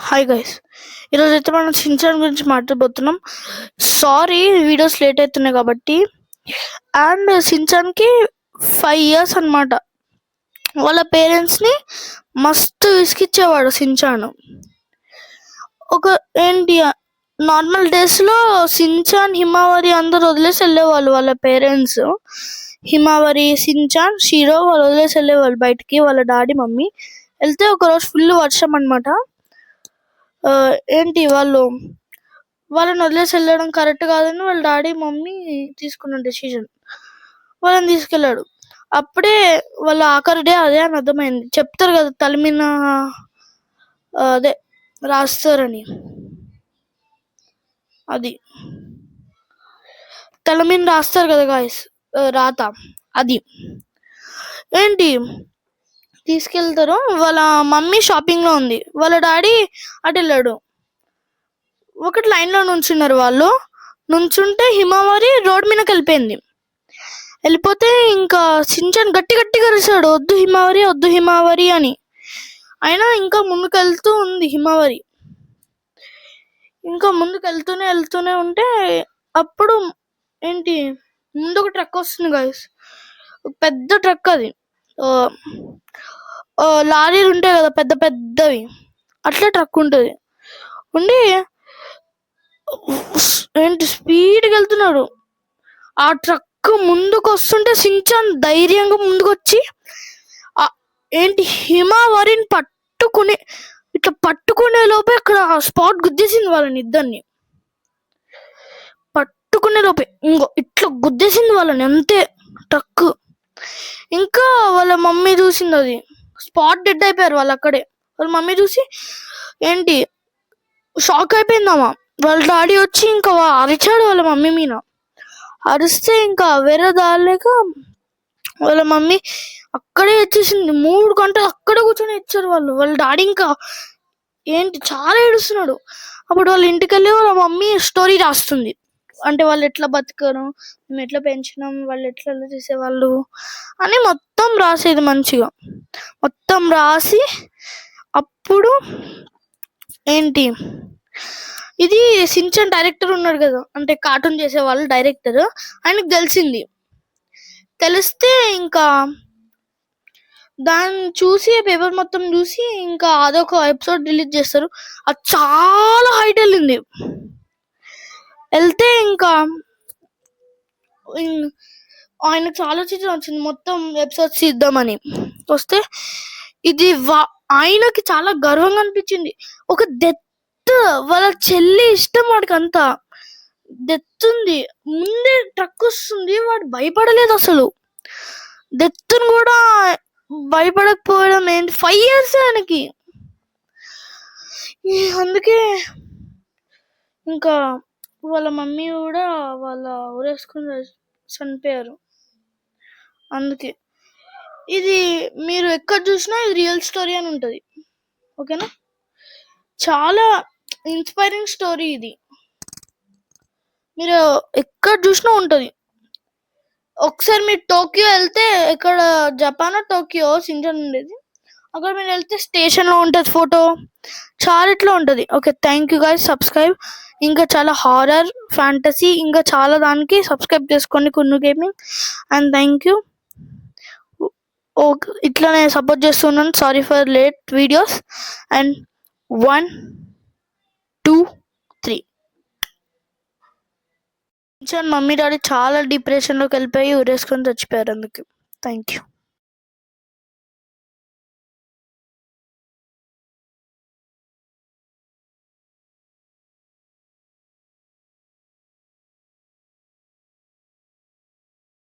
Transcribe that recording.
Hi guys, ఈరోజు అయితే మనం షిన్చాన్ గురించి మాట్లాడబోతున్నాం. సారీ వీడియోస్ లేట్ అవుతున్నాయి కాబట్టి. అండ్ షిన్చాన్కి 5 years అనమాట. వాళ్ళ పేరెంట్స్ని మస్తు విసిగిచ్చేవాడు షిన్చాన్. ఒక నార్మల్ డేస్లో షిన్చాన్, హిమావరి అందరు వదిలేసి వెళ్ళేవాళ్ళు. వాళ్ళ పేరెంట్స్ హిమావరి, షిన్చాన్, షీరో వాళ్ళు వదిలేసి వెళ్ళేవాళ్ళు బయటికి. వాళ్ళ డాడీ మమ్మీ వెళ్తే ఒకరోజు ఫుల్ వర్షం అనమాట. వాళ్ళని వదిలేసి వెళ్ళడం కరెక్ట్ కాదని వాళ్ళ డాడీ మమ్మీ తీసుకున్న డెసిషన్. వాళ్ళని తీసుకెళ్ళాడు. అప్పుడే వాళ్ళ ఆఖరి డే అదే అని అర్థమైంది. చెప్తారు కదా తల మీద అదే రాస్తారని, అది తల మీద రాస్తారు కదా గాయస్, రాత. అది తీసుకెళ్తారు. వాళ్ళ మమ్మీ షాపింగ్లో ఉంది, వాళ్ళ డాడీ అటు వెళ్ళాడు. ఒకటి లైన్లో నుంచున్నారు. వాళ్ళు నుంచుంటే హిమావరి రోడ్ మీదకి వెళ్ళిపోతే ఇంకా షిన్చాన్ గట్టిగా అరిచాడు, వద్దు హిమావరి, వద్దు హిమావరి అని. అయినా ఇంకా ముందుకెళ్తూ ఉంది హిమావరి. ఇంకా వెళ్తూనే ఉంటే అప్పుడు ముందు ఒక ట్రక్ వస్తుంది గాయస్, పెద్ద ట్రక్. అది లారీలు ఉంటాయి కదా పెద్ద పెద్దవి, అట్లా ట్రక్ ఉంటుంది. స్పీడ్గా వెళ్తున్నాడు. ఆ ట్రక్ ముందుకు వస్తుంటే షిన్చాన్ ధైర్యంగా ముందుకొచ్చి హిమావరిని పట్టుకునే లోపే అక్కడ స్పాట్ గుద్దేసింది వాళ్ళని ఇద్దరిని. పట్టుకునే లోపే ఇట్లా గుద్దేసింది వాళ్ళని, అంతే ట్రక్. ఇంకా వాళ్ళ మమ్మీ చూసింది, అది స్పాట్ డెడ్ అయిపోయారు వాళ్ళు అక్కడే. వాళ్ళ మమ్మీ చూసి షాక్ అయిపోయిందమ్మా. వాళ్ళ డాడీ వచ్చి ఇంకా అరిచాడు వాళ్ళ మమ్మీ మీద. అరిస్తే ఇంకా వేరే దాలేక వాళ్ళ మమ్మీ అక్కడే వచ్చేసింది. 3 గంటలు అక్కడే కూర్చొని ఇచ్చారు వాళ్ళు. వాళ్ళ డాడీ ఇంకా చాలా ఏడుస్తున్నాడు. అప్పుడు వాళ్ళ ఇంటికి వెళ్ళి వాళ్ళ మమ్మీ స్టోరీ రాస్తుంది. అంటే వాళ్ళు ఎట్లా బతికారు, మేము ఎట్లా పెంచినాం, వాళ్ళు ఎట్లా చేసేవాళ్ళు అని మొత్తం రాసేది మంచిగా. మొత్తం రాసి అప్పుడు ఇది షిన్చాన్ డైరెక్టర్ ఉన్నాడు కదా, అంటే కార్టూన్ చేసేవాళ్ళు డైరెక్టర్, ఆయనకు తెలిస్తే ఇంకా దాన్ని చూసి పేపర్ మొత్తం చూసి ఇంకా అదొక ఎపిసోడ్ డిలీట్ చేస్తారు. అది చాలా హైట్ వెళ్తే ఇంకా ఆయనకు ఆలోచించడం వచ్చింది మొత్తం ఎపిసోడ్స్ ఇద్దామని. వస్తే ఇది ఆయనకి చాలా గర్వంగా అనిపించింది. ఒక డెత్, వాళ్ళ చెల్లి ఇష్టం వాడికి, అంతా డెత్ ఉంది, ముందే ట్రక్ వస్తుంది, వాడు భయపడలేదు అసలు. డెత్ను కూడా భయపడకపోవడం 5 years ఆయనకి. అందుకే ఇంకా వాళ్ళ మమ్మీ కూడా ఊరేసుకుని చనిపోయారు. అందుకే ఇది మీరు ఎక్కడ చూసినా ఇది రియల్ స్టోరీ అని ఉంటుంది. ఓకేనా, చాలా ఇన్స్పైరింగ్ స్టోరీ ఇది. మీరు ఎక్కడ చూసినా ఉంటుంది. ఒకసారి మీరు టోక్యో వెళ్తే, ఇక్కడ జపాన్ టోక్యో షిన్చాన్ ఉండేది, అక్కడ మీరు వెళ్తే స్టేషన్లో ఉంటుంది ఫోటో, చాలా ఇట్లా ఉంటుంది. Okay, thank you guys. Subscribe. ఇంకా చాలా హారర్, ఫ్యాంటసీ, ఇంకా చాలా దానికి సబ్స్క్రైబ్ చేసుకోండి కున్ను గేమింగ్. And thank you. ఇట్లానే సపోర్ట్ చేస్తున్నాను. Sorry for late videos. And 1 2 3. Mummy daddy చాలా డిప్రెషన్లోకి వెళ్ళిపోయి ఊరేసుకొని చచ్చిపోయారు. అందుకే థ్యాంక్ యూ.